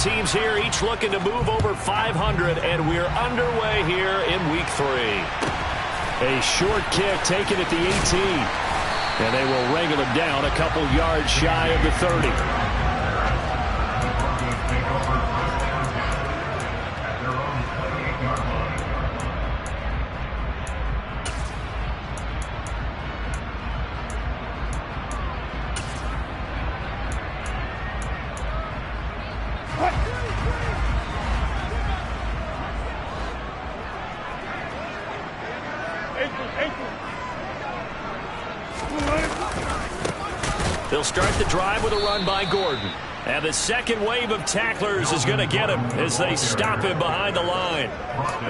teams here, each looking to move over 500, and we're underway here in Week 3. A short kick taken at the 18, and they will wrangle him down a couple yards shy of the 30. They'll start the drive with a run by Gordon. And the second wave of tacklers is going to get him as they stop him behind the line.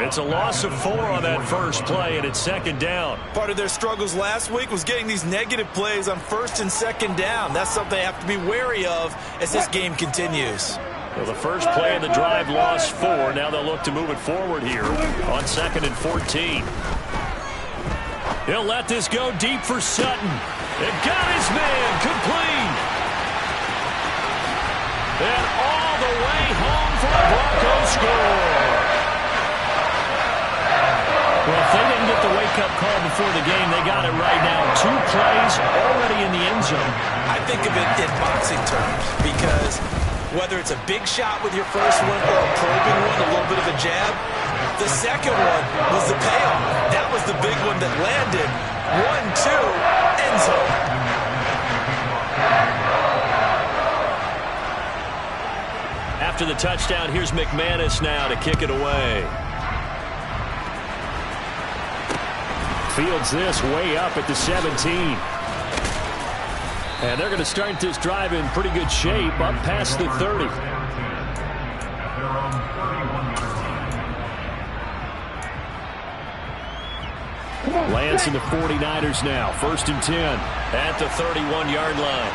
It's a loss of 4 on that first play, and it's second down. Part of their struggles last week was getting these negative plays on first and second down. That's something they have to be wary of as this game continues. Well, the first play of the drive lost 4. Now they'll look to move it forward here on 2nd and 14. He'll let this go deep for Sutton. It got his man complete. And all the way home for a Broncos score. Well, if they didn't get the wake-up call before the game, they got it right now. 2 plays already in the end zone. I think of it in boxing terms because whether it's a big shot with your first one or a probing one, a little bit of a jab, the second one was the payoff. That was the big one that landed. 1-2, end zone. After the touchdown, here's McManus now to kick it away. Fields this way up at the 17. And they're going to start this drive in pretty good shape up past the 30. Lance in the 49ers now. 1st and 10 at the 31-yard line.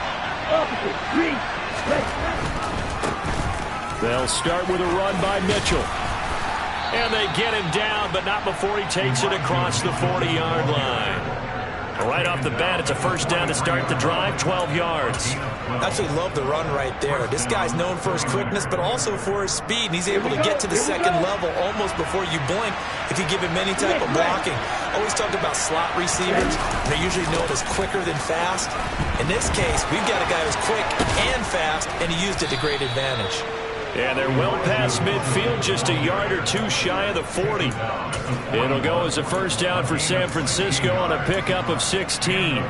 They'll start with a run by Mitchell. And they get him down, but not before he takes it across the 40-yard line. Right off the bat, it's a first down to start the drive, 12 yards. Absolutely love the run right there. This guy's known for his quickness, but also for his speed. And he's able to get to the second level almost before you blink if you give him any type of blocking. Always talk about slot receivers. They're usually known as quicker than fast. In this case, we've got a guy who's quick and fast, and he used it to great advantage. And they're well past midfield, just a yard or 2 shy of the 40. It'll go as a first down for San Francisco on a pickup of 16.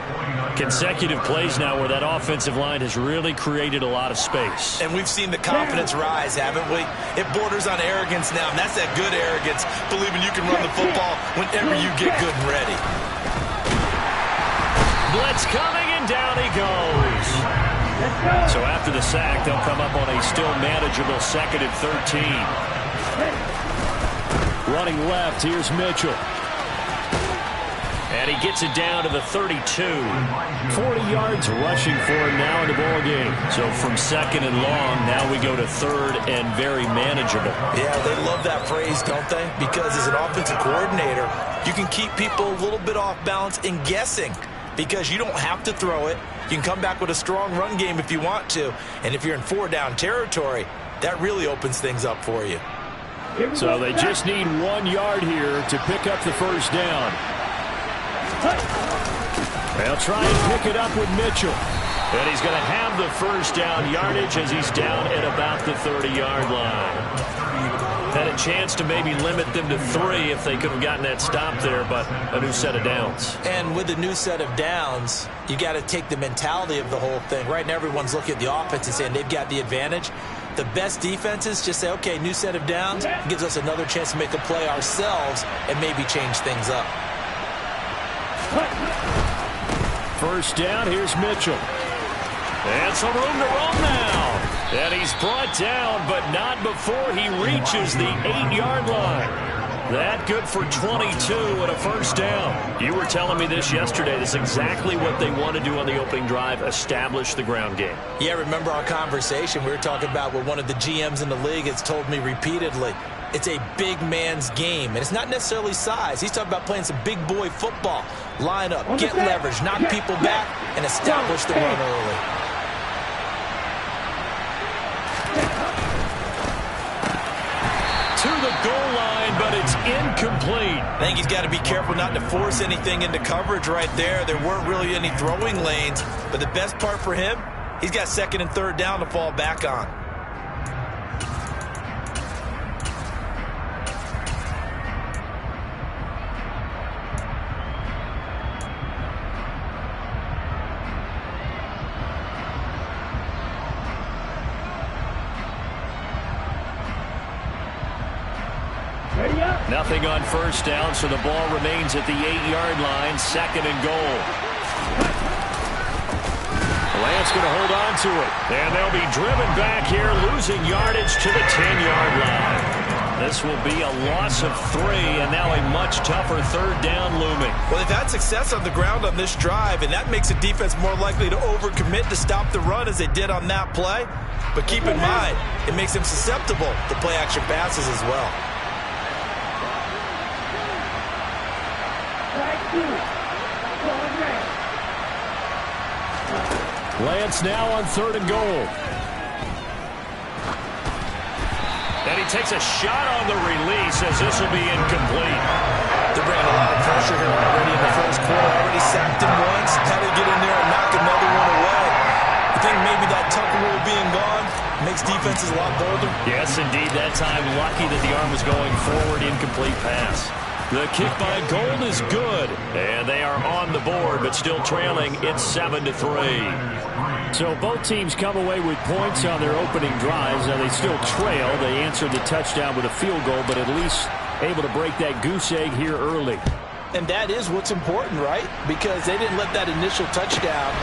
Consecutive plays now where that offensive line has really created a lot of space. And we've seen the confidence rise, haven't we? It borders on arrogance now, and that's that good arrogance, believing you can run the football whenever you get good and ready. Blitz coming, and down he goes. So after the sack, they'll come up on a still manageable 2nd and 13. Running left, here's Mitchell. And he gets it down to the 32. 40 yards rushing for him now in the ball game. So from 2nd and long, now we go to 3rd and very manageable. Yeah, they love that phrase, don't they? Because as an offensive coordinator, you can keep people a little bit off balance and guessing. Because you don't have to throw it. You can come back with a strong run game if you want to. And if you're in 4-down territory, that really opens things up for you. So they just need 1 yard here to pick up the first down. They'll try and pick it up with Mitchell. And he's going to have the first down yardage as he's down at about the 30-yard line. Had a chance to maybe limit them to 3 if they could have gotten that stop there, but a new set of downs. And with the new set of downs, you got to take the mentality of the whole thing. Right now, everyone's looking at the offense and saying they've got the advantage. The best defenses just say, okay, new set of downs, gives us another chance to make a play ourselves and maybe change things up. First down, here's Mitchell. And some room to run now. And he's brought down, but not before he reaches the 8-yard line. That good for 22 and a first down. You were telling me this yesterday. That's exactly what they want to do on the opening drive, establish the ground game. Yeah, remember our conversation. We were talking about what one of the GMs in the league has told me repeatedly. It's a big man's game, and it's not necessarily size. He's talking about playing some big boy football. Line up, get leverage, knock people back, and establish the run early. goal line, but it's incomplete. I think he's got to be careful not to force anything into coverage right there. There weren't really any throwing lanes, but the best part for him, he's got second and third down to fall back on. Nothing on first down, so the ball remains at the 8-yard line, second and goal. Lance going to hold on to it, and they'll be driven back here, losing yardage to the 10-yard line. This will be a loss of 3, and now a much tougher third down looming. Well, they've had success on the ground on this drive, and that makes the defense more likely to overcommit to stop the run as they did on that play. But keep in mind, it makes them susceptible to play-action passes as well. Lance now on third and goal. And he takes a shot on the release as this will be incomplete. They're bringing a lot of pressure here already in the first quarter. Already sacked him once. Had to get in there and knock another one away. I think maybe that Tucker rule being gone makes defenses a lot bolder. Yes, indeed. That time, lucky that the arm was going forward. Incomplete pass. The kick by Gold is good, and they are on the board, but still trailing. It's 7-3. So both teams come away with points on their opening drives. Now they still trail. They answered the touchdown with a field goal, but at least able to break that goose egg here early. And that is what's important, right? Because they didn't let that initial touchdown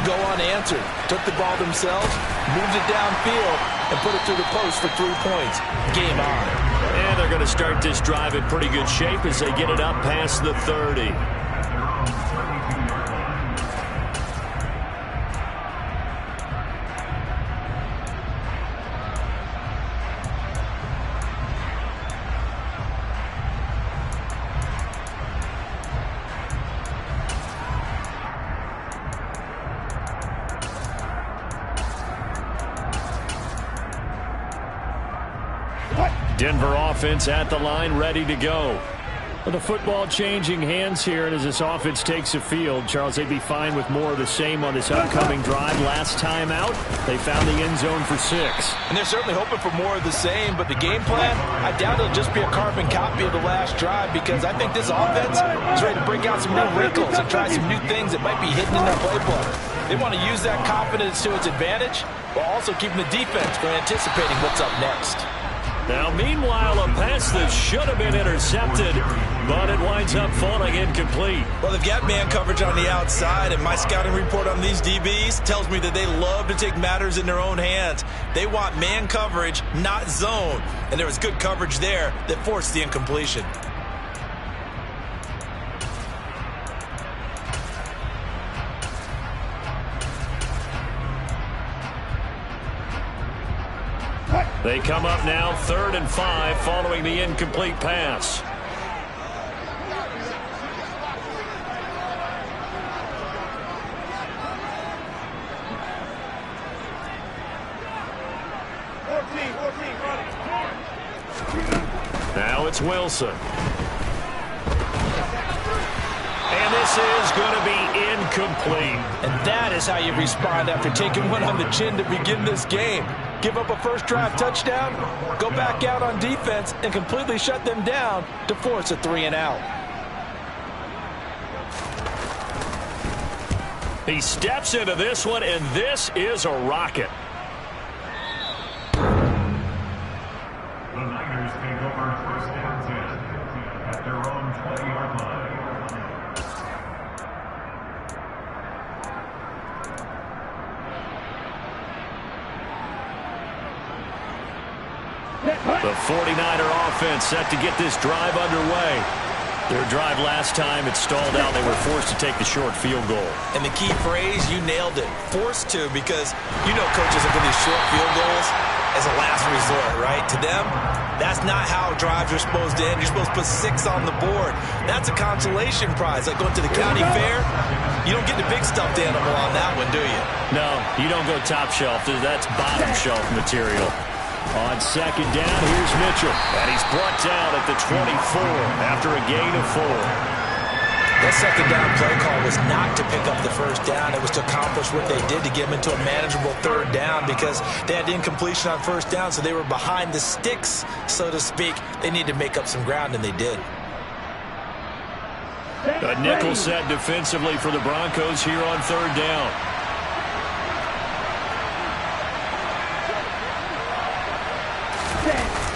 go unanswered. Took the ball themselves, moved it downfield, and put it through the post for 3 points. Game on. And they're going to start this drive in pretty good shape as they get it up past the 30. Denver offense at the line, ready to go. Well, the football changing hands here, and as this offense takes the field, Charles, they'd be fine with more of the same on this upcoming drive. Last time out, they found the end zone for 6. And they're certainly hoping for more of the same, but the game plan, I doubt it'll just be a carbon copy of the last drive, because I think this offense is ready to break out some new wrinkles and try some new things that might be hidden in their playbook. They want to use that confidence to its advantage, while also keeping the defense from anticipating what's up next. Now, meanwhile, a pass that should have been intercepted, but it winds up falling incomplete. Well, they've got man coverage on the outside, and my scouting report on these DBs tells me that they love to take matters in their own hands. They want man coverage, not zone, and there was good coverage there that forced the incompletion. They come up now 3rd and 5 following the incomplete pass. Now it's Wilson. And this is going to be incomplete. And that is how you respond after taking one on the chin to begin this game. Give up a first drive touchdown, go back out on defense, and completely shut them down to force a 3-and-out. He steps into this one, and this is a rocket. The Niners take over first and 10 at their own 20-yard line. The 49er offense set to get this drive underway. Their drive last time, it stalled out. They were forced to take the short field goal. And the key phrase, you nailed it, forced to, because you know coaches look at these short field goals as a last resort, right? To them, that's not how drives are supposed to end. You're supposed to put 6 on the board. That's a consolation prize, like going to the county fair. You don't get the big stuffed animal on that one, do you? No, you don't go top shelf. That's bottom shelf material. On second down, here's Mitchell. And he's brought down at the 24 after a gain of 4. That second down play call was not to pick up the first down. It was to accomplish what they did to get them into a manageable third down because they had incompletion on first down, so they were behind the sticks, so to speak. They needed to make up some ground, and they did. A nickel set defensively for the Broncos here on third down.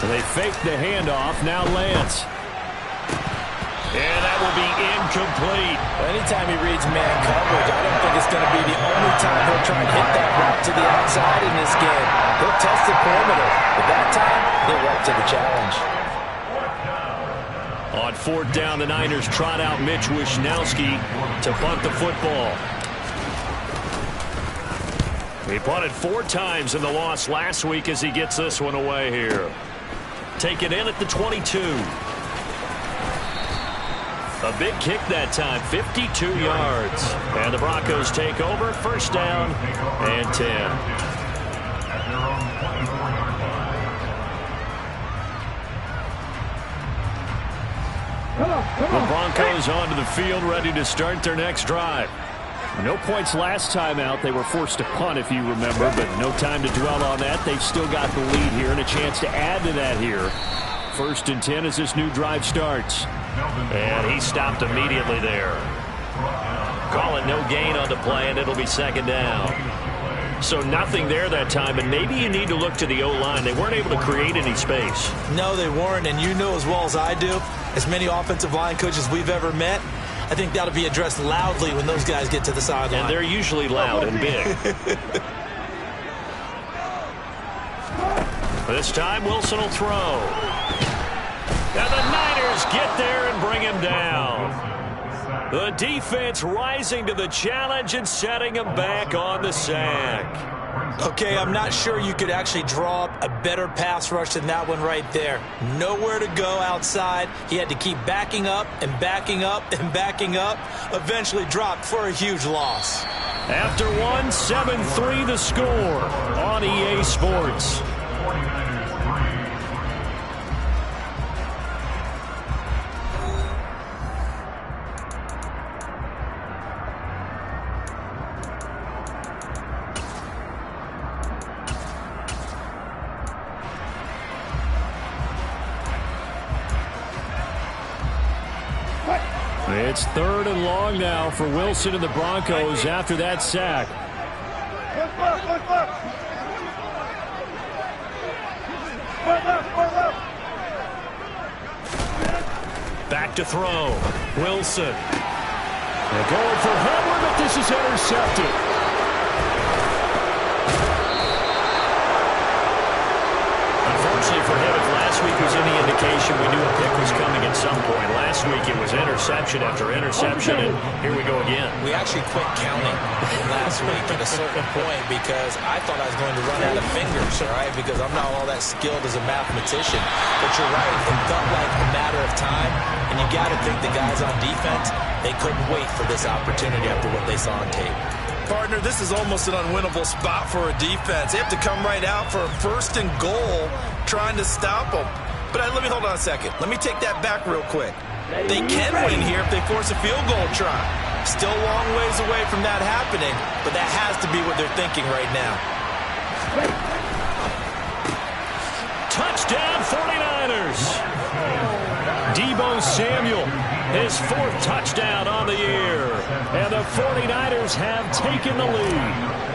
They fake the handoff. Now Lance. And that will be incomplete. Anytime he reads man coverage, I don't think it's going to be the only time he'll try and hit that route to the outside in this game. He'll test the perimeter, but that time, he'll up to the challenge. On fourth down, the Niners trot out Mitch Wishnowski to punt the football. He punted 4 times in the loss last week as he gets this one away here. Take it in at the 22. A big kick that time, 52 yards. And the Broncos take over, first down and 10. The Broncos onto the field, ready to start their next drive. No points last time out. They were forced to punt, if you remember, but no time to dwell on that. They've still got the lead here and a chance to add to that here. First and 10 as this new drive starts. And he stopped immediately there. Call it no gain on the play, and it'll be second down. So nothing there that time, and maybe you need to look to the O-line. They weren't able to create any space. No, they weren't, and you know as well as I do, as many offensive line coaches we've ever met, I think that'll be addressed loudly when those guys get to the sideline. And they're usually loud and big. This time, Wilson will throw. And the Niners get there and bring him down. The defense rising to the challenge and setting him back on the sack. Okay, I'm not sure you could actually draw up a better pass rush than that one right there. Nowhere to go outside. He had to keep backing up and backing up and backing up. Eventually dropped for a huge loss. After one, 7-3 the score on EA Sports. It's third and long now for Wilson and the Broncos after that sack. Back to throw. Wilson. They're going for Headland, but this is intercepted. Unfortunately for him, if last week was any indication, we knew a pick was coming at some point. Last week it was interception after interception, and here we go again. We actually quit counting last week at a certain point because I thought I was going to run out of fingers, all right, because I'm not all that skilled as a mathematician. But you're right, it felt like a matter of time, and you got to think the guys on defense, they couldn't wait for this opportunity after what they saw on tape. Partner, this is almost an unwinnable spot for a defense. They have to come right out for a first and goal trying to stop them. But let me hold on a second. Let me take that back real quick. They can win here if they force a field goal try. Still a long ways away from that happening, but that has to be what they're thinking right now. Touchdown 49ers. Deebo Samuel, his 4th touchdown on the year. And the 49ers have taken the lead.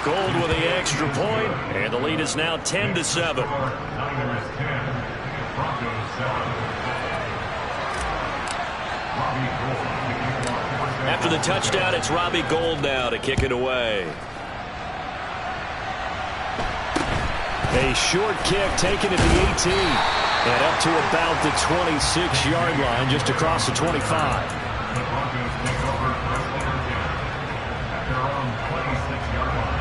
Gold with the extra point, and the lead is now 10-7. After the touchdown, it's Robbie Gould now to kick it away. A short kick taken at the 18 and up to about the 26-yard line, just across the 25. The Broncos take over first and 10 at their own 26-yard line.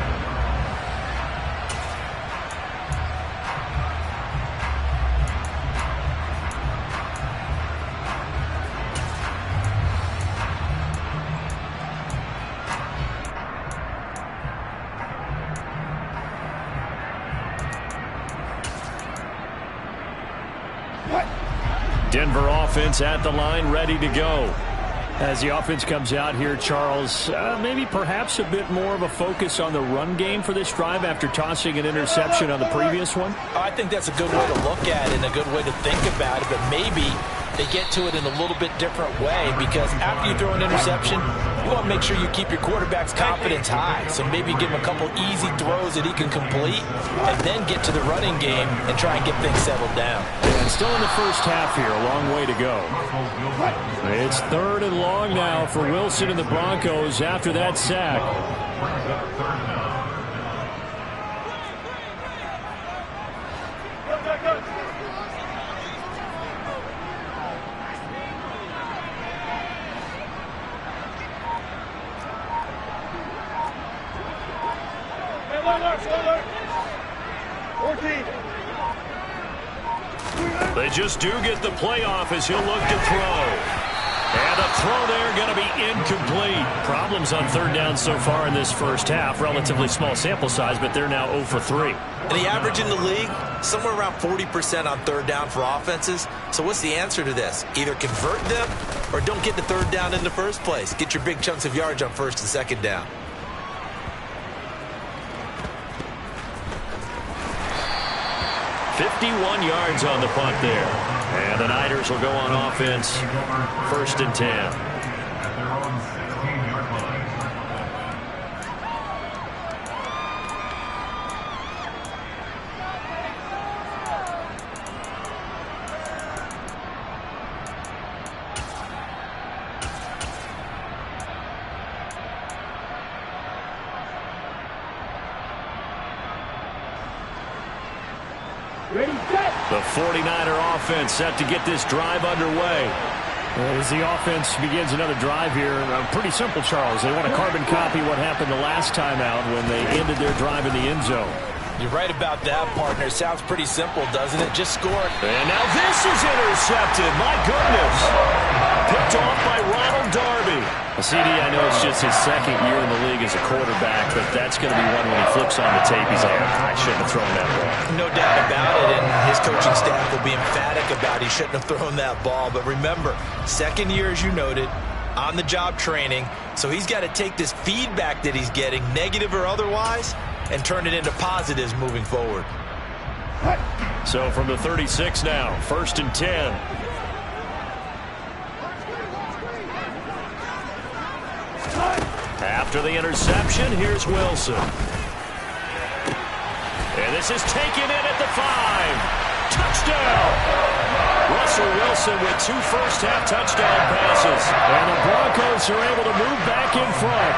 Denver offense at the line, ready to go. As the offense comes out here, Charles, maybe perhaps a bit more of a focus on the run game for this drive after tossing an interception on the previous one? I think that's a good way to look at it and a good way to think about it, but maybe they get to it in a little bit different way, because after you throw an interception, you want to make sure you keep your quarterback's confidence high. So maybe give him a couple easy throws that he can complete and then get to the running game and try and get things settled down. And still in the first half here, a long way to go. It's 3rd and long now for Wilson and the Broncos after that sack. They just do get the playoff as he'll look to throw. And a throw there going to be incomplete. Problems on 3rd down so far in this first half. Relatively small sample size, but they're now 0 for 3. And the average in the league, somewhere around 40% on 3rd down for offenses. So what's the answer to this? Either convert them or don't get the 3rd down in the first place. Get your big chunks of yards on 1st and 2nd down. .51 yards on the punt there. And the Niners will go on offense. 1st and 10. The 49er offense set to get this drive underway. As the offense begins another drive here, pretty simple, Charles. They want to carbon copy what happened the last time out when they ended their drive in the end zone. You're right about that, partner. Sounds pretty simple, doesn't it? Just score. And now this is intercepted. My goodness. Picked off by Ronald Darby. CD, I know it's just his 2nd year in the league as a quarterback, but that's going to be one when he flips on the tape. He's like, I shouldn't have thrown that ball. No doubt about it, and his coaching staff will be emphatic about he shouldn't have thrown that ball. But remember, 2nd year, as you noted, on-the-job training, so he's got to take this feedback that he's getting, negative or otherwise, and turn it into positives moving forward. So from the 36 now, 1st and 10. After the interception, here's Wilson. And this is taken in at the 5. Touchdown! Russell Wilson with 2 first-half touchdown passes. And the Broncos are able to move back in front.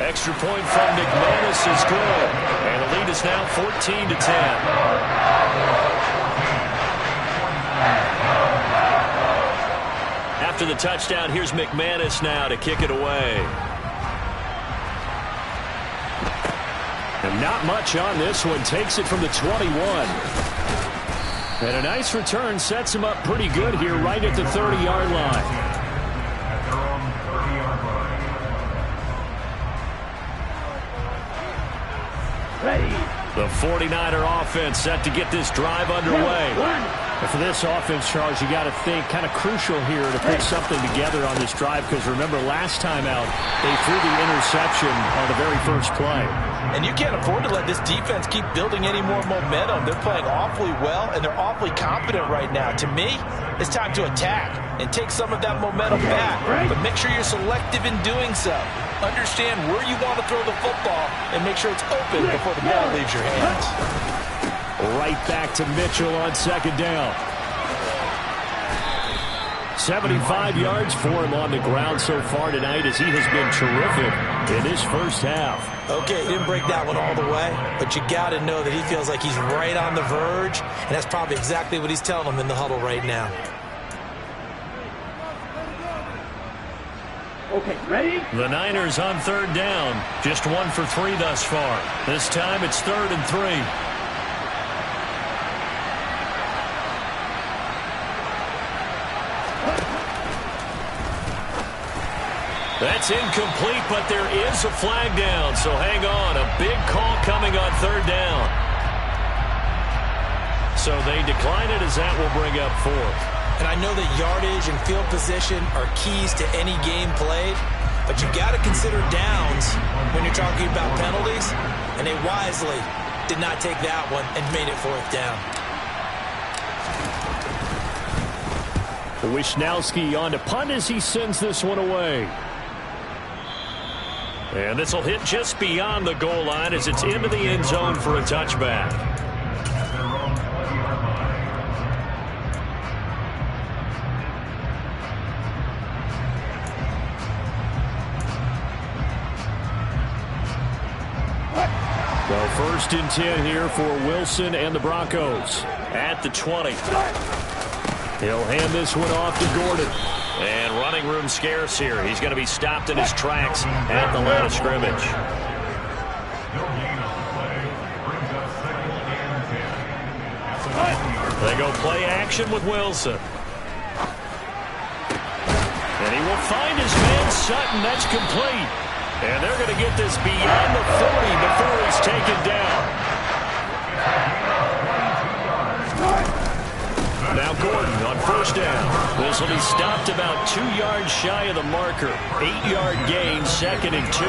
Extra point from McManus is good. And the lead is now 14-10. After the touchdown, here's McManus now to kick it away. And not much on this one. Takes it from the 21. And a nice return sets him up pretty good here right at the 30-yard line. The 49er offense set to get this drive underway. And for this offense, Charles, you got to think kind of crucial here to put something together on this drive, because remember last time out they threw the interception on the very first play. And you can't afford to let this defense keep building any more momentum. They're playing awfully well, and they're awfully confident right now. To me, it's time to attack and take some of that momentum back. But make sure you're selective in doing so. Understand where you want to throw the football and make sure it's open before the ball leaves your hands. Right back to Mitchell on 2nd down. 75 yards for him on the ground so far tonight, as he has been terrific in this first half. Okay, didn't break that one all the way, but you got to know that he feels like he's right on the verge, and that's probably exactly what he's telling them in the huddle right now. Okay, ready? The Niners on 3rd down. Just 1 for 3 thus far. This time it's 3rd and 3. That's incomplete, but there is a flag down, so hang on. A big call coming on third down. So they decline it as that will bring up fourth. And I know that yardage and field position are keys to any game played, but you got to consider downs when you're talking about penalties, and they wisely did not take that one and made it fourth down. Wisnowski on to punt as he sends this one away. And this will hit just beyond the goal line as it's into the end zone for a touchback. So first and 10 here for Wilson and the Broncos at the 20. He'll hand this one off to Gordon. And running room scarce here. He's going to be stopped in his tracks at the line of scrimmage. They go play action with Wilson. And he will find his man Sutton. That's complete. And they're going to get this beyond the 40 before he's taken down. Now Gordon on first down. This will be stopped about 2 yards shy of the marker. 8-yard gain, 2nd and 2.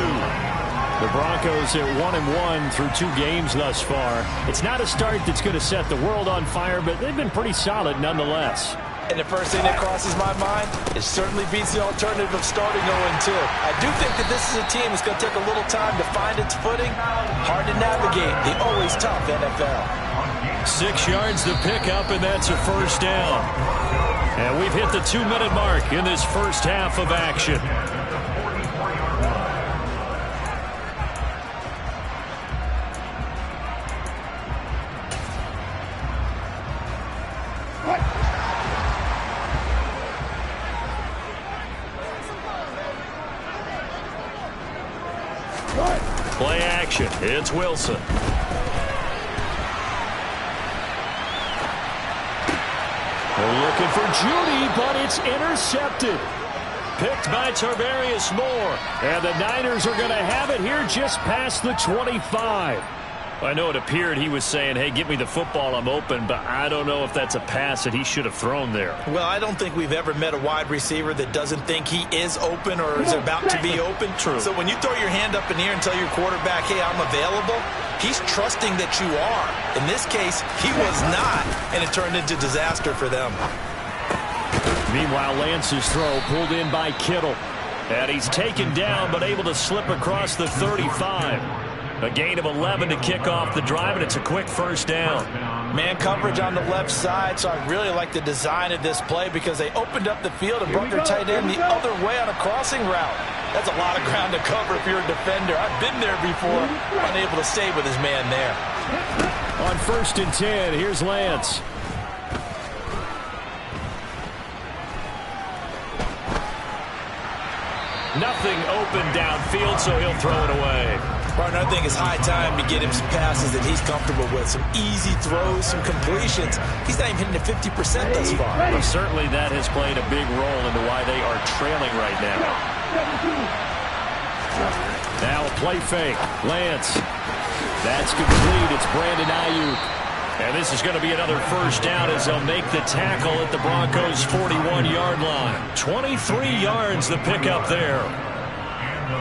The Broncos at 1-1 through 2 games thus far. It's not a start that's going to set the world on fire, but they've been pretty solid nonetheless. And the first thing that crosses my mind, it certainly beats the alternative of starting 0-2. I do think that this is a team that's going to take a little time to find its footing. Hard to navigate the always tough NFL. 6 yards to pick up, and that's a first down. And we've hit the 2-minute mark in this first half of action. Play action. It's Wilson. They're looking for Judy, but it's intercepted. Picked by Tarvarius Moore. And the Niners are going to have it here just past the 25. I know it appeared he was saying, hey, give me the football, I'm open, but I don't know if that's a pass that he should have thrown there. Well, I don't think we've ever met a wide receiver that doesn't think he is open or is about to be open. True. So when you throw your hand up in the air and tell your quarterback, hey, I'm available, he's trusting that you are. In this case, he was not, and it turned into disaster for them. Meanwhile, Lance's throw pulled in by Kittle. And he's taken down, but able to slip across the 35. A gain of 11 to kick off the drive, and it's a quick first down. Man coverage on the left side, so I really like the design of this play because they opened up the field and brought their tight end the other way on a crossing route. That's a lot of ground to cover if you're a defender. I've been there before, unable to stay with his man there. On first and 10, here's Lance. Nothing open downfield, so he'll throw it away. Partner, I think it's high time to get him some passes that he's comfortable with. Some easy throws, some completions. He's not even hitting the 50% thus far. Well, certainly that has played a big role into why they are trailing right now. Now a play fake. Lance. That's complete. It's Brandon Ayuk. And this is going to be another first down as they'll make the tackle at the Broncos' 41-yard line. 23 yards the pickup there.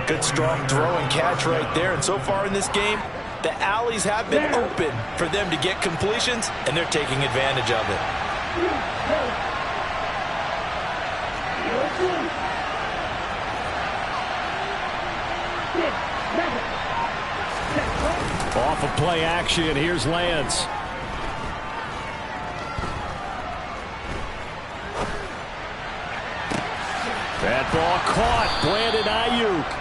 Good strong throw and catch right there. And so far in this game, the alleys have been open for them to get completions, and they're taking advantage of it. Off of play action, here's Lance. That ball caught. Brandon Ayuk.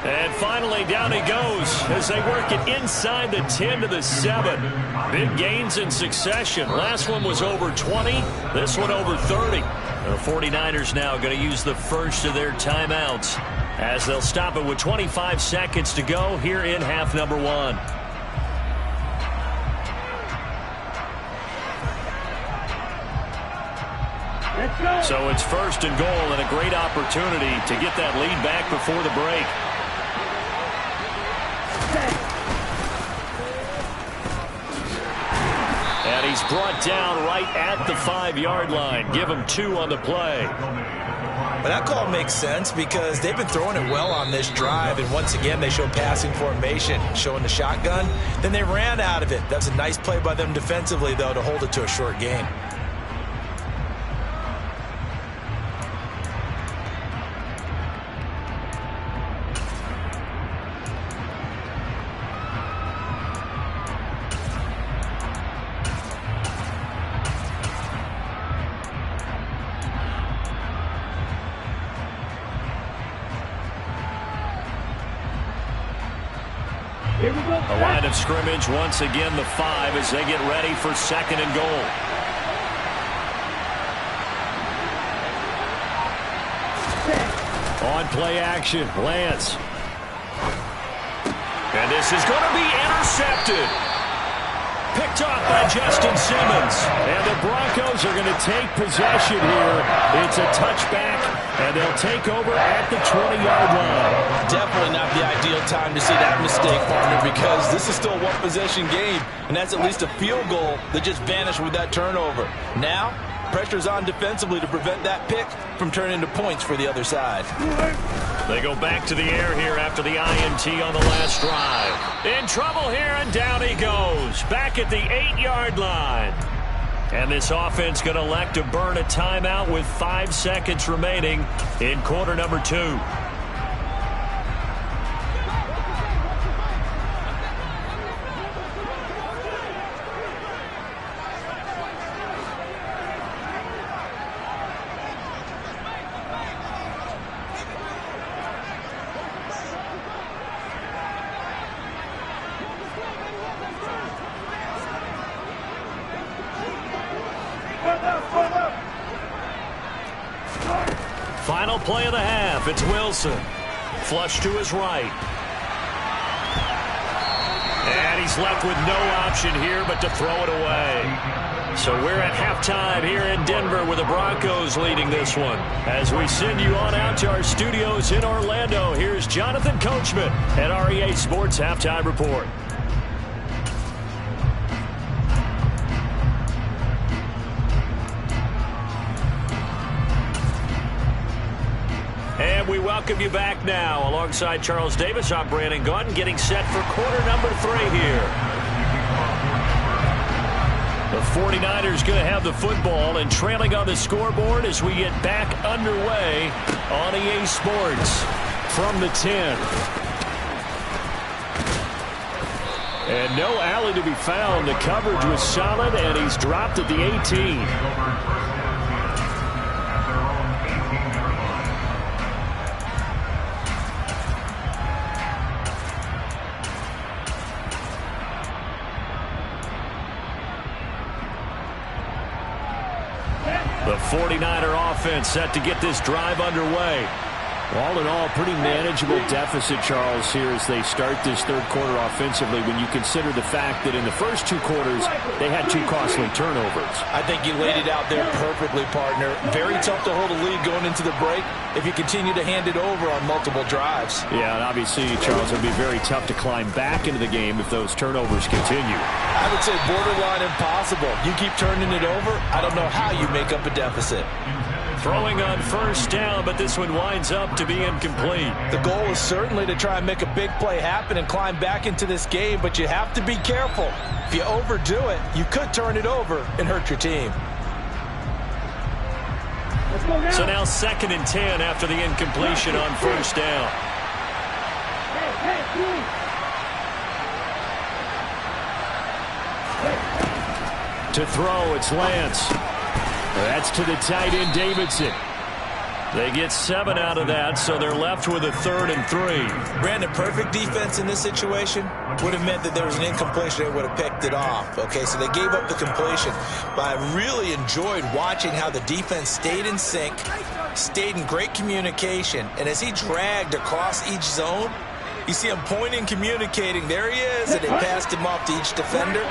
And finally, down he goes as they work it inside the 10 to the 7. Big gains in succession. Last one was over 20. This one over 30. The 49ers now going to use the first of their timeouts as they'll stop it with 25 seconds to go here in half number 1. So it's 1st and goal and a great opportunity to get that lead back before the break. And he's brought down right at the 5-yard line. Give him 2 on the play. But that call makes sense because they've been throwing it well on this drive, and once again they show passing formation, showing the shotgun. Then they ran out of it. That's a nice play by them defensively, though, to hold it to a short gain. The line of scrimmage, once again, the 5 as they get ready for 2nd and goal. On play action, Lance. And this is going to be intercepted. Picked off by Justin Simmons. And the Broncos are going to take possession here. It's a touchback, and they'll take over at the 20-yard line. Definitely not the ideal time to see that mistake, partner, because this is still a one-possession game, and that's at least a field goal that just vanished with that turnover. Now, pressure's on defensively to prevent that pick from turning into points for the other side. They go back to the air here after the INT on the last drive. In trouble here, and down he goes. Back at the 8-yard line. And this offense going to elect to burn a timeout with 5 seconds remaining in quarter number 2. Final play of the half. It's Wilson. Flush to his right. And he's left with no option here but to throw it away. So we're at halftime here in Denver with the Broncos leading this one. As we send you on out to our studios in Orlando, here's Jonathan Coachman at REA Sports Halftime Report. And we welcome you back now. Alongside Charles Davis, I'm Brandon Gaudin, getting set for quarter number 3 here. The 49ers going to have the football and trailing on the scoreboard as we get back underway on EA Sports from the 10. And no alley to be found. The coverage was solid, and he's dropped at the 18. The 49er offense set to get this drive underway. All in all, pretty manageable deficit, Charles, here as they start this third quarter offensively when you consider the fact that in the first 2 quarters, they had 2 costly turnovers. I think you laid it out there perfectly, partner. Very tough to hold a lead going into the break if you continue to hand it over on multiple drives. Yeah, and obviously, Charles, it would be very tough to climb back into the game if those turnovers continue. I would say borderline impossible. You keep turning it over, I don't know how you make up a deficit. Throwing on first down, but this one winds up to be incomplete. The goal is certainly to try and make a big play happen and climb back into this game, but you have to be careful. If you overdo it, you could turn it over and hurt your team. So now 2nd and 10 after the incompletion on first down. To throw, it's Lance. That's to the tight end, Davidson. They get 7 out of that, so they're left with a 3rd and 3. Brandon, perfect defense in this situation would have meant that there was an incompletion. They would have picked it off. Okay, so they gave up the completion. But I really enjoyed watching how the defense stayed in sync, stayed in great communication, and as he dragged across each zone, you see him pointing, communicating. There he is, and they passed him off to each defender.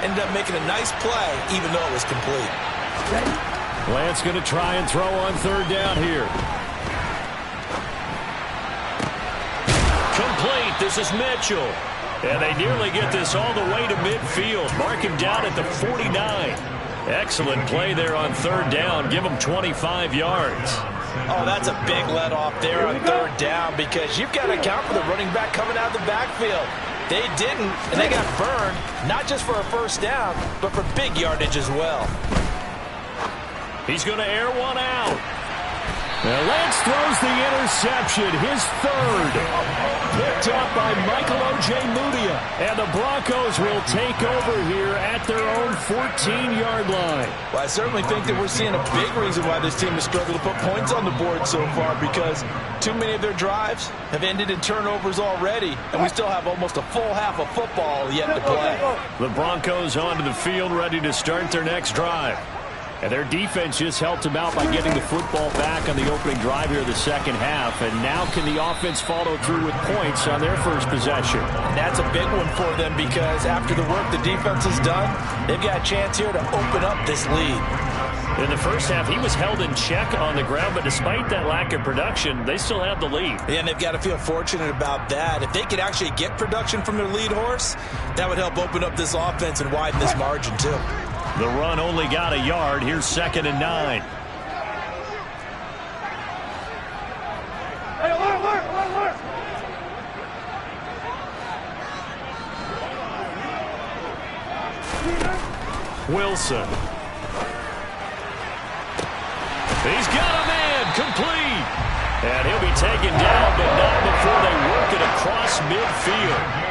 Ended up making a nice play, even though it was complete. Lance going to try and throw on third down here. Complete. This is Mitchell. And they nearly get this all the way to midfield. Mark him down at the 49. Excellent play there on third down. Give him 25 yards. Oh, that's a big let off there on third down because you've got to account for the running back coming out of the backfield. They didn't, and they got burned, not just for a first down, but for big yardage as well. He's going to air one out. Now Lance throws the interception, his third. Picked up by Michael Ojemudia. And the Broncos will take over here at their own 14-yard line. Well, I certainly think that we're seeing a big reason why this team has struggled to put points on the board so far, because too many of their drives have ended in turnovers already, and we still have almost a full half of football yet to play. The Broncos onto the field ready to start their next drive. And their defense just helped them out by getting the football back on the opening drive here of the second half. And now can the offense follow through with points on their first possession? And that's a big one for them because after the work the defense has done, they've got a chance here to open up this lead. In the first half, he was held in check on the ground, but despite that lack of production, they still have the lead. Yeah, and they've got to feel fortunate about that. If they could actually get production from their lead horse, that would help open up this offense and widen this margin too. The run only got a yard. Here's 2nd and 9. Hey, alert. Wilson. He's got a man. Complete. And he'll be taken down, but not before they work it across midfield.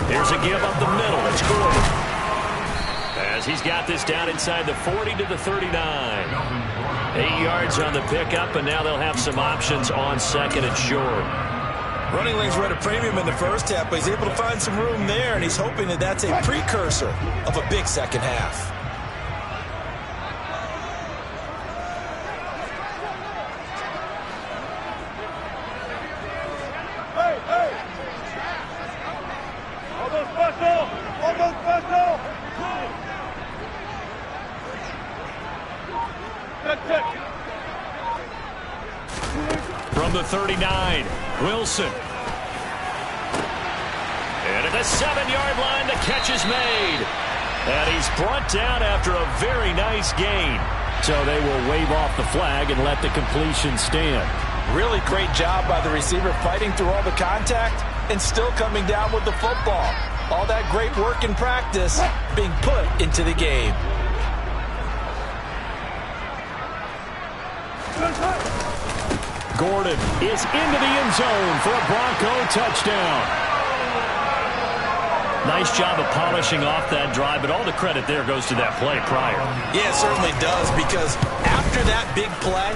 Here's a give up the middle. It's Gordon. As he's got this down inside the 40 to the 39. 8 yards on the pickup, and now they'll have some options on second and short. Running lanes were at a premium in the first half, but he's able to find some room there, and he's hoping that that's a precursor of a big second half. From the 39, Wilson. And at the 7-yard line, the catch is made. And he's brought down after a very nice gain. So they will wave off the flag and let the completion stand. Really great job by the receiver fighting through all the contact and still coming down with the football. All that great work in practice being put into the game. Gordon is into the end zone for a Bronco touchdown. Nice job of polishing off that drive, but all the credit there goes to that play prior. Yeah, it certainly does, because after that big play,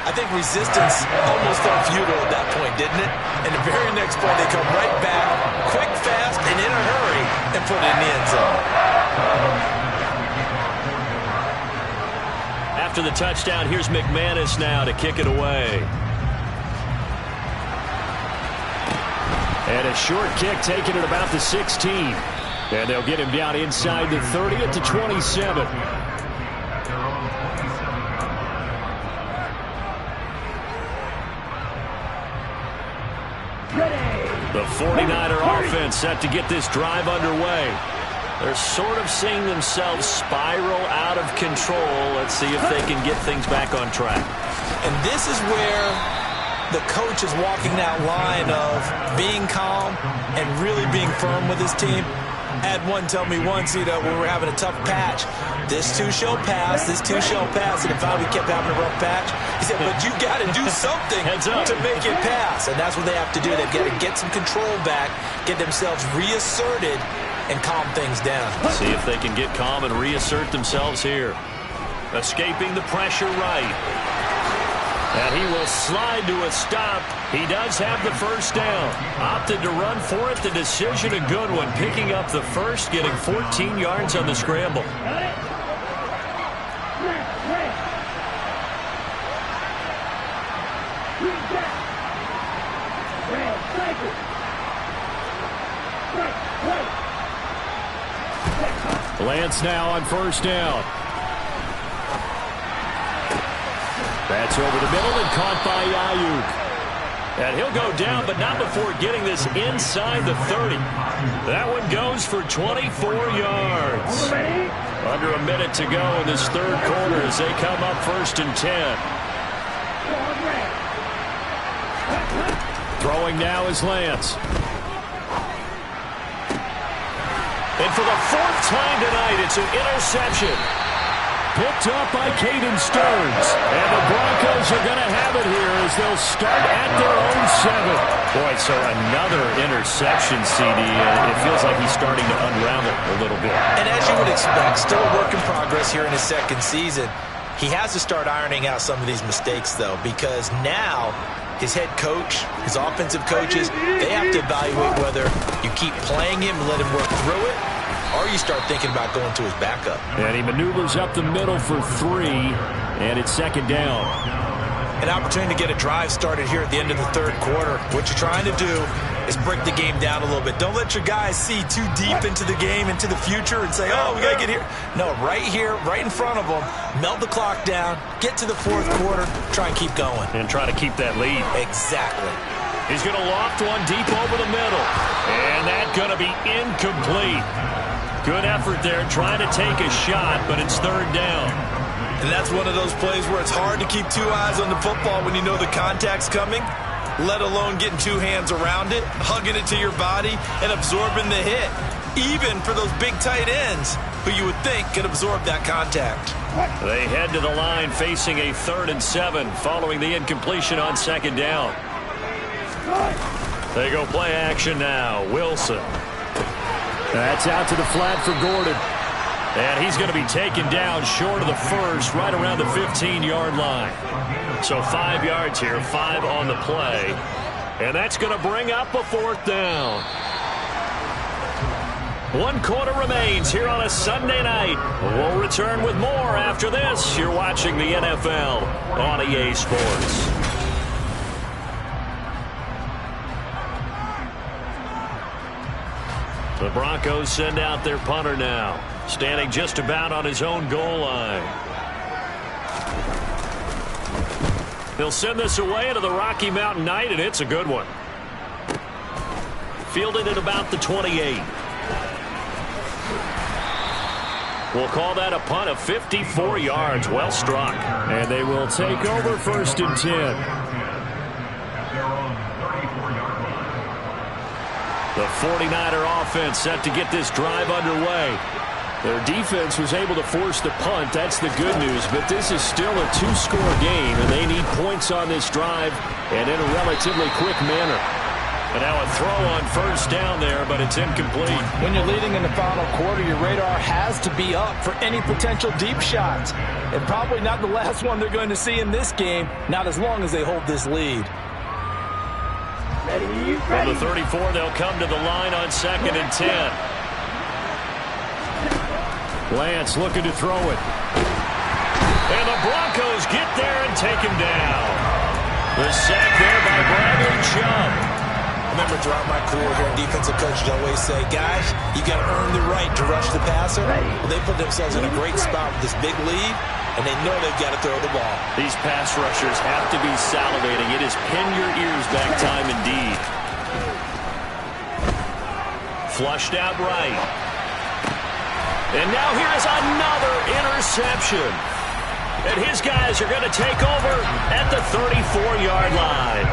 I think resistance almost felt futile at that point, didn't it? And the very next play, they come right back, quick, fast, and in a hurry, and put it in the end zone. After the touchdown, here's McManus now to kick it away. And a short kick taken at about the 16. And they'll get him down inside the 30 at the 27. The 49er offense set to get this drive underway. They're sort of seeing themselves spiral out of control. Let's see if they can get things back on track. And this is where the coach is walking that line of being calm and really being firm with his team. I had one tell me once, when we were having a tough patch, this too shall pass, this too shall pass. And if we kept having a rough patch, he said, but you got to do something to make it pass. And that's what they have to do. They've got to get some control back, get themselves reasserted, and calm things down. See if they can get calm and reassert themselves here. Escaping the pressure right. And he will slide to a stop. He does have the first down. Opted to run for it. The decision a good one. Picking up the first, getting 14 yards on the scramble. Lance now on first down. That's over the middle and caught by Ayuk. And he'll go down, but not before getting this inside the 30. That one goes for 24 yards. Under a minute to go in this third quarter as they come up 1st and 10. Throwing now is Lance. And for the 4th time tonight, it's an interception. Picked up by Caden Stearns. And the Broncos are going to have it here as they'll start at their own 7. Boy, so another interception, CD. It feels like he's starting to unravel a little bit. And as you would expect, still a work in progress here in his 2nd season. He has to start ironing out some of these mistakes, though, because now his head coach, his offensive coaches, they have to evaluate whether you keep playing him and let him work through it, or you start thinking about going to his backup. And he maneuvers up the middle for 3, and it's 2nd down. An opportunity to get a drive started here at the end of the 3rd quarter. What you're trying to do is break the game down a little bit. Don't let your guys see too deep into the game, into the future, and say, oh, we got to get here. No, right here, right in front of them, melt the clock down, get to the 4th quarter, try and keep going. And try to keep that lead. Exactly. He's going to loft one deep over the middle. And that's going to be incomplete. Good effort there, trying to take a shot, but it's 3rd down. And that's one of those plays where it's hard to keep 2 eyes on the football when you know the contact's coming, let alone getting 2 hands around it, hugging it to your body, and absorbing the hit. Even for those big tight ends who you would think could absorb that contact. They head to the line facing a 3rd and 7 following the incompletion on 2nd down. They go play action now. Wilson. That's out to the flat for Gordon. And he's going to be taken down short of the 1st, right around the 15-yard line. So 5 yards here, 5 on the play. And that's going to bring up a 4th down. 1 quarter remains here on a Sunday night. We'll return with more after this. You're watching the NFL on EA Sports. The Broncos send out their punter now, standing just about on his own goal line. He'll send this away into the Rocky Mountain Night, and it's a good one. Fielded at about the 28. We'll call that a punt of 54 yards. Well struck. And they will take over 1st and 10. The 49er offense set to get this drive underway. Their defense was able to force the punt. That's the good news. But this is still a 2-score game, and they need points on this drive and in a relatively quick manner. And now a throw on 1st down there, but it's incomplete. When you're leading in the final quarter, your radar has to be up for any potential deep shots. And probably not the last one they're going to see in this game, not as long as they hold this lead. From the 34, they'll come to the line on 2nd and 10. Lance looking to throw it. And the Broncos get there and take him down. The sack there by Bradley Chubb. I remember throughout my career here in defensive coaches always say, guys, you got to earn the right to rush the passer. Well, they put themselves in a great spot with this big lead, and they know they've got to throw the ball. These pass rushers have to be salivating. It is pin your ears back time indeed. Flushed out right. And now here is another interception. And his guys are going to take over at the 34-yard line.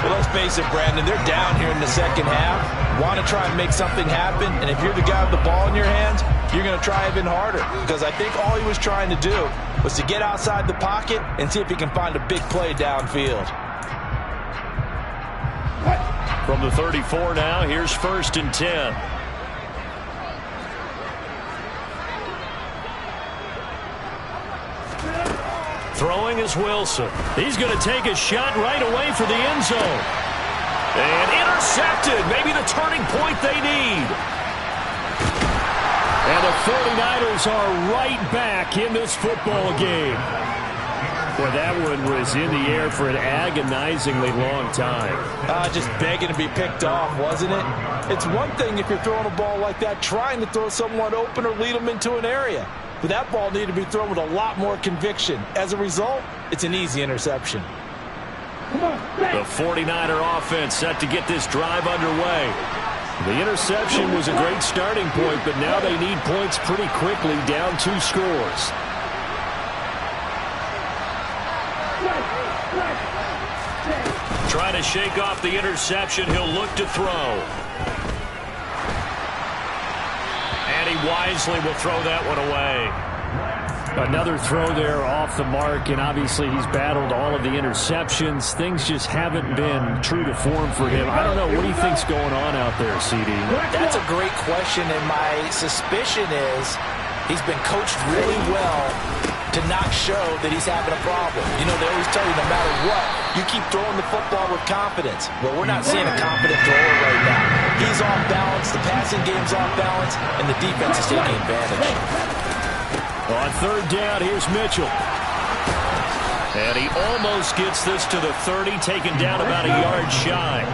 Well, let's face it, Brandon, they're down here in the 2nd half. Want to try and make something happen, and if you're the guy with the ball in your hands, you're going to try even harder. Because I think all he was trying to do was to get outside the pocket and see if he can find a big play downfield. From the 34 now, here's 1st and 10. Throwing is Wilson. He's going to take a shot right away for the end zone. And intercepted. Maybe the turning point they need. And the 49ers are right back in this football game. Boy, that one was in the air for an agonizingly long time. Just begging to be picked off, wasn't it? It's one thing if you're throwing a ball like that, trying to throw someone open or lead them into an area. But that ball needed to be thrown with a lot more conviction. As a result, it's an easy interception. The 49er offense set to get this drive underway. The interception was a great starting point, but now they need points pretty quickly, down 2 scores. Trying to shake off the interception, he'll look to throw. And he wisely will throw that one away. Another throw there off the mark, and obviously he's battled all of the interceptions. Things just haven't been true to form for him. I don't know. What do you think's going on out there, CD? That's a great question, and my suspicion is he's been coached really well to not show that he's having a problem. You know, they always tell you no matter what, you keep throwing the football with confidence. Well, we're not seeing a confident thrower right now. He's off balance, the passing game's off balance, and the defense is taking advantage. On third down, here's Mitchell. And he almost gets this to the 30, taken down about a yard shy.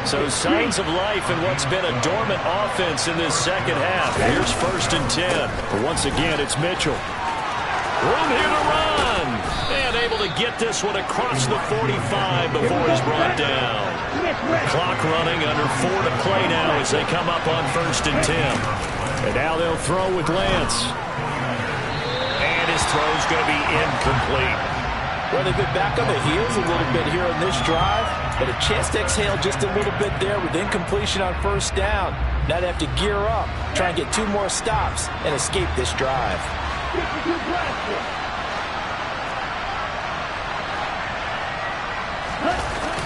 So signs of life in what's been a dormant offense in this second half. Here's 1st and 10. But once again, it's Mitchell. Room here to run. And able to get this one across the 45 before he's brought down. Clock running, under 4 to play now as they come up on 1st and 10. And now they'll throw with Lance. And his throw's going to be incomplete. Well, they've been back on the heels a little bit here on this drive, but a chance to exhale just a little bit there with incompletion on 1st down. Now they have to gear up, try and get 2 more stops, and escape this drive.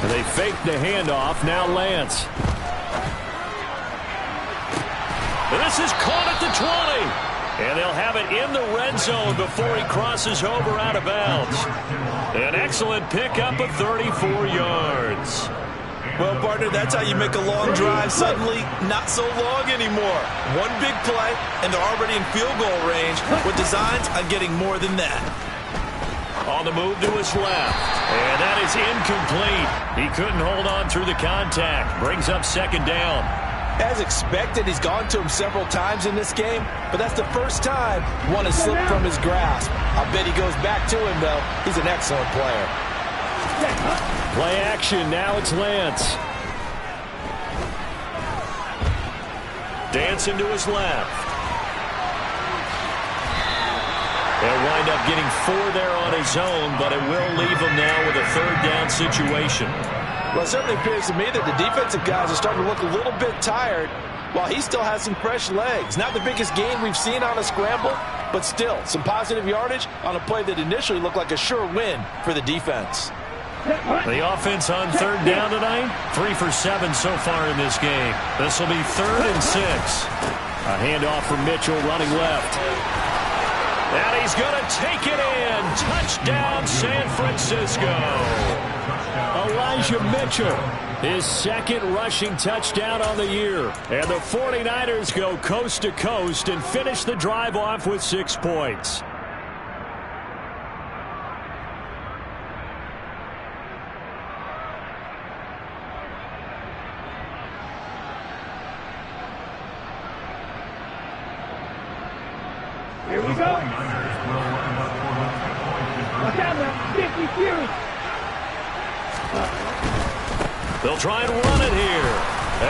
And they fake the handoff. Now Lance. And this is caught at the 20. And they'll have it in the red zone before he crosses over out of bounds. An excellent pickup of 34 yards. Well, partner, that's how you make a long drive suddenly not so long anymore. One big play, and they're already in field goal range with designs on getting more than that. On the move to his left. And that is incomplete. He couldn't hold on through the contact. Brings up 2nd down. As expected, he's gone to him several times in this game, but that's the first time one has slipped from his grasp. I'll bet he goes back to him, though. He's an excellent player. Play action. Now it's Lance. Dancing to his left. They'll wind up getting 4 there on his own, but it will leave him now with a 3rd down situation. Well, it certainly appears to me that the defensive guys are starting to look a little bit tired while he still has some fresh legs. Not the biggest gain we've seen on a scramble, but still some positive yardage on a play that initially looked like a sure win for the defense. The offense on 3rd down tonight, 3 for 7 so far in this game. This will be 3rd and 6. A handoff from Mitchell running left. And he's going to take it in. Touchdown, San Francisco. Elijah Mitchell, his 2nd rushing touchdown on the year. And the 49ers go coast to coast and finish the drive off with 6 points. Here we go. Watch out now. 50 Fury. They'll try and run it here.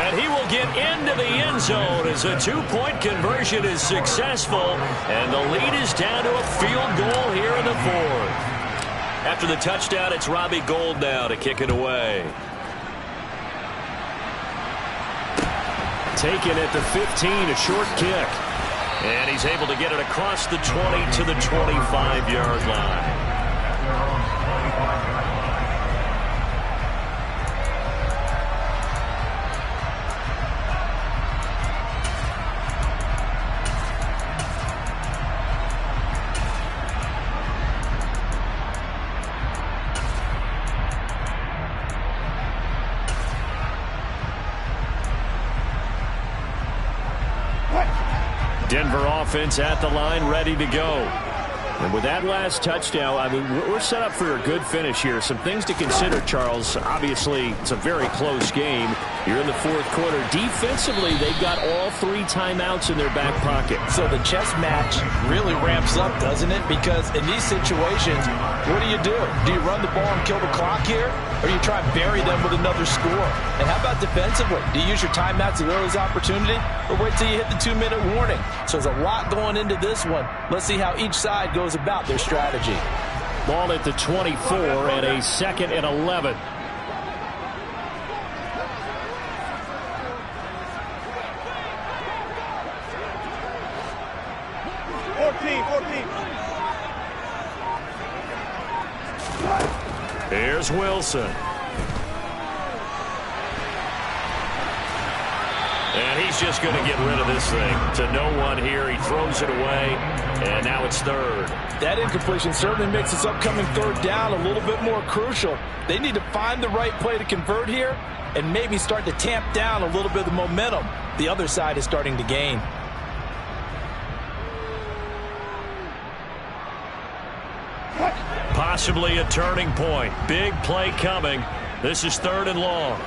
And he will get into the end zone as a 2-point conversion is successful. And the lead is down to a field goal here in the 4th. After the touchdown, it's Robbie Gould now to kick it away. Taken at the 15, a short kick. And he's able to get it across the 20 to the 25-yard line. Denver offense at the line, ready to go. And with that last touchdown, I mean, we're set up for a good finish here. Some things to consider, Charles. Obviously, it's a very close game. You're in the fourth quarter. Defensively, they've got all 3 timeouts in their back pocket. So the chess match really ramps up, doesn't it? Because in these situations, what do? Do you run the ball and kill the clock here? Or do you try and bury them with another score? And how about defensively? Do you use your timeouts at early opportunity? Or wait till you hit the 2-minute warning? So there's a lot going into this one. Let's see how each side goes about their strategy. Ball at the 24 and a 2nd and 11. Here's Wilson. And he's just going to get rid of this thing. To no one here. He throws it away. And now it's 3rd. That incompletion certainly makes this upcoming 3rd down a little bit more crucial. They need to find the right play to convert here and maybe start to tamp down a little bit of the momentum the other side is starting to gain. Possibly a turning point. Big play coming. This is 3rd and long.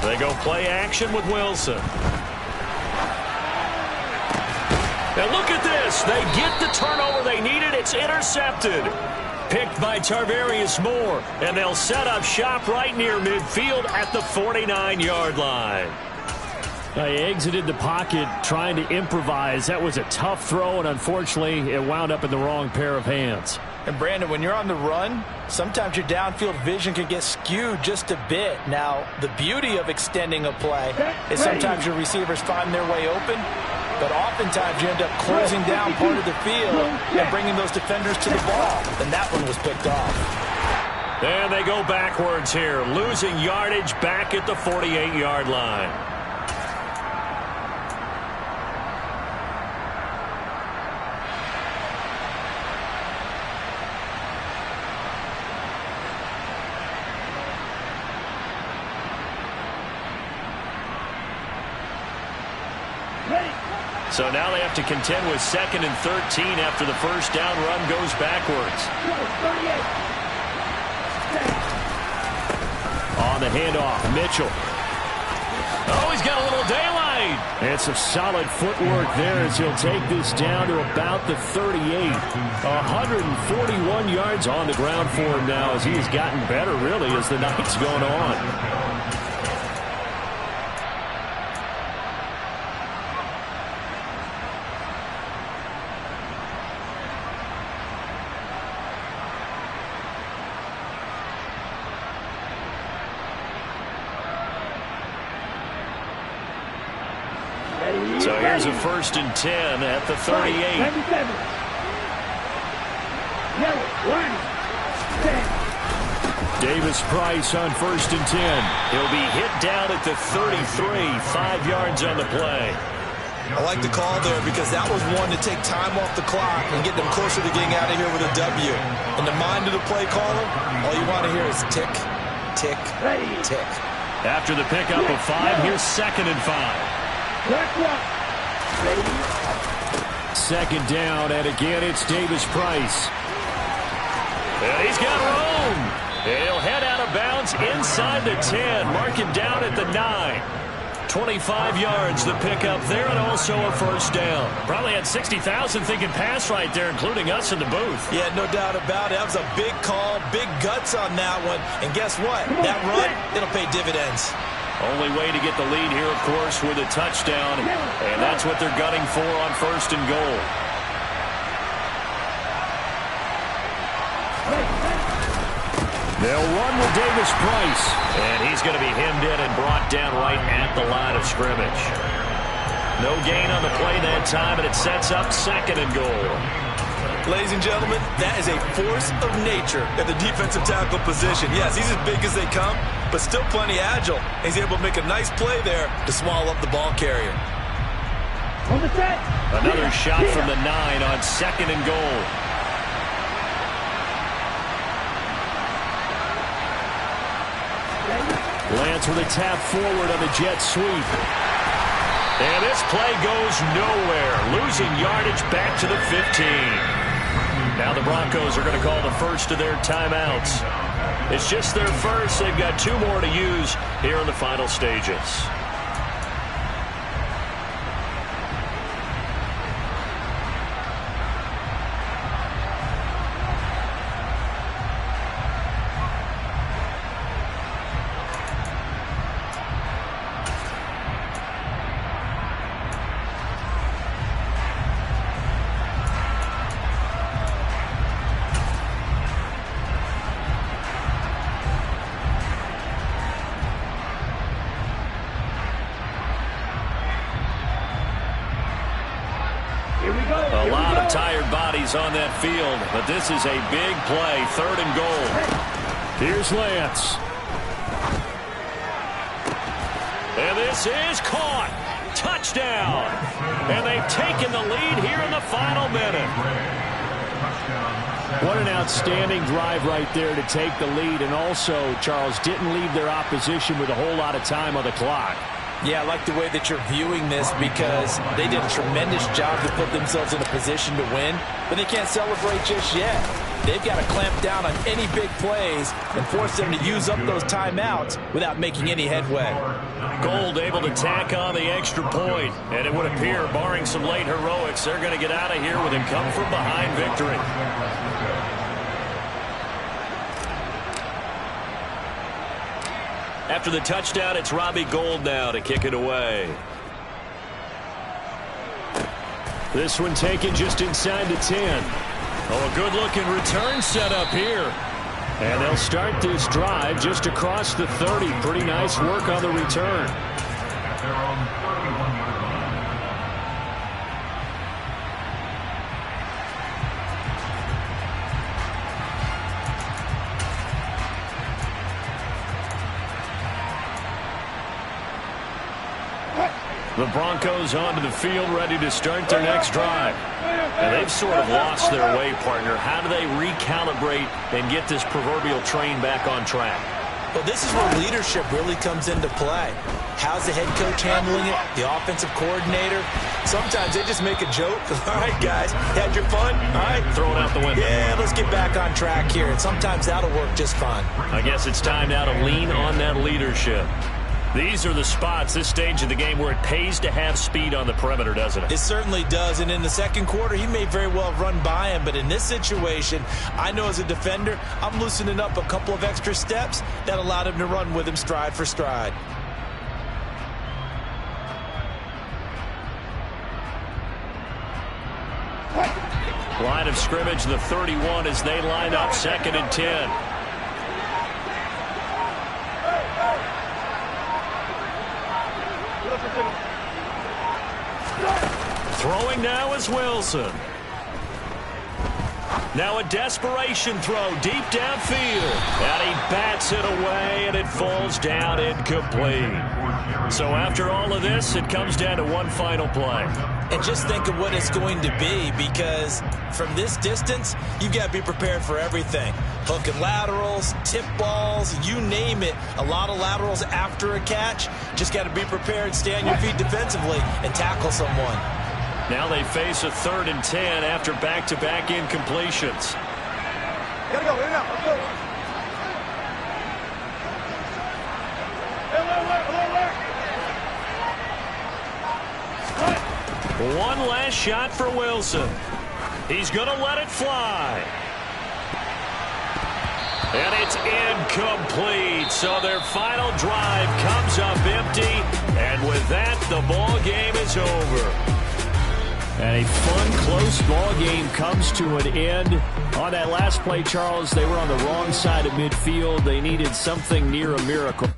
They go play action with Wilson. And look at this. They get the turnover they needed. It's intercepted. Picked by Tarvarius Moore. And they'll set up shop right near midfield at the 49-yard line. He exited the pocket trying to improvise. That was a tough throw, and unfortunately, it wound up in the wrong pair of hands. And Brandon, when you're on the run, sometimes your downfield vision can get skewed just a bit. Now, the beauty of extending a play is sometimes your receivers find their way open, but oftentimes you end up closing down part of the field and bringing those defenders to the ball. And that one was picked off. And they go backwards here, losing yardage back at the 48-yard line. So now they have to contend with 2nd and 13 after the first down run goes backwards. On the handoff, Mitchell. Oh, he's got a little daylight. And some solid footwork there as he'll take this down to about the 38. 141 yards on the ground for him now as he has gotten better, really, as the night's going on. So here's a 1st and 10 at the 38. Davis Price on 1st and 10. He'll be hit down at the 33, 5 yards on the play. I like the call there because that was one to take time off the clock and get them closer to getting out of here with a W. In the mind of the play caller, all you want to hear is tick, tick, tick. After the pickup of 5, here's 2nd and 5. 2nd down, and again it's Davis Price. And he's got room. He'll head out of bounds inside the 10, marking down at the 9. 25 yards the pickup there, and also a 1st down. Probably had 60,000 thinking pass right there, including us in the booth. Yeah, no doubt about it. That was a big call, big guts on that one. And guess what? That run, it'll pay dividends. Only way to get the lead here, of course, with a touchdown, and that's what they're gunning for on 1st and goal. They'll run with Davis Price, and he's going to be hemmed in and brought down right at the line of scrimmage. No gain on the play that time, and it sets up 2nd and goal. Ladies and gentlemen, that is a force of nature at the defensive tackle position. Yes, he's as big as they come, but still plenty agile. He's able to make a nice play there to swallow up the ball carrier. Another shot from the 9 on 2nd and goal. Lance with a tap forward on the jet sweep. And this play goes nowhere. Losing yardage back to the 15. Now the Broncos are going to call the first of their timeouts. It's just their first. They've got 2 more to use here in the final stages. A lot of tired bodies on that field, but this is a big play, 3rd and goal. Here's Lance. And this is caught. Touchdown. And they've taken the lead here in the final minute. What an outstanding drive right there to take the lead, and also, Charles, didn't leave their opposition with a whole lot of time on the clock. Yeah, I like the way that you're viewing this because they did a tremendous job to put themselves in a position to win, but they can't celebrate just yet. They've got to clamp down on any big plays and force them to use up those timeouts without making any headway. Gold able to tack on the extra point, and it would appear, barring some late heroics, they're going to get out of here with a come-from-behind victory. After the touchdown, it's Robbie Gould now to kick it away. This one taken just inside the 10. Oh, a good-looking return set up here. And they'll start this drive just across the 30. Pretty nice work on the return. The Broncos onto the field, ready to start their next drive. And they've sort of lost their way, partner. How do they recalibrate and get this proverbial train back on track? Well, this is where leadership really comes into play. How's the head coach handling it? The offensive coordinator? Sometimes they just make a joke. All right, guys, had your fun? All right. Throw it out the window. Yeah, let's get back on track here. And sometimes that'll work just fine. I guess it's time now to lean on that leadership. These are the spots, this stage of the game, where it pays to have speed on the perimeter, doesn't it? It certainly does, and in the second quarter, he may very well run by him, but in this situation, I know as a defender, I'm loosening up a couple of extra steps that allowed him to run with him stride for stride. Line of scrimmage, the 31, as they line up 2nd and 10. Throwing now is Wilson. Now a desperation throw deep downfield. And he bats it away, and it falls down incomplete. So after all of this, it comes down to one final play. And just think of what it's going to be, because from this distance, you've got to be prepared for everything. Hook and laterals, tip balls, you name it. A lot of laterals after a catch. Just got to be prepared, stay on your feet defensively, and tackle someone. Now they face a 3rd and 10 after back-to-back incompletions. Gotta go, in and out, let's go. One last shot for Wilson. He's going to let it fly. And it's incomplete. So their final drive comes up empty. And with that, the ball game is over. And a fun, close ball game comes to an end. On that last play, Charles, they were on the wrong side of midfield. They needed something near a miracle.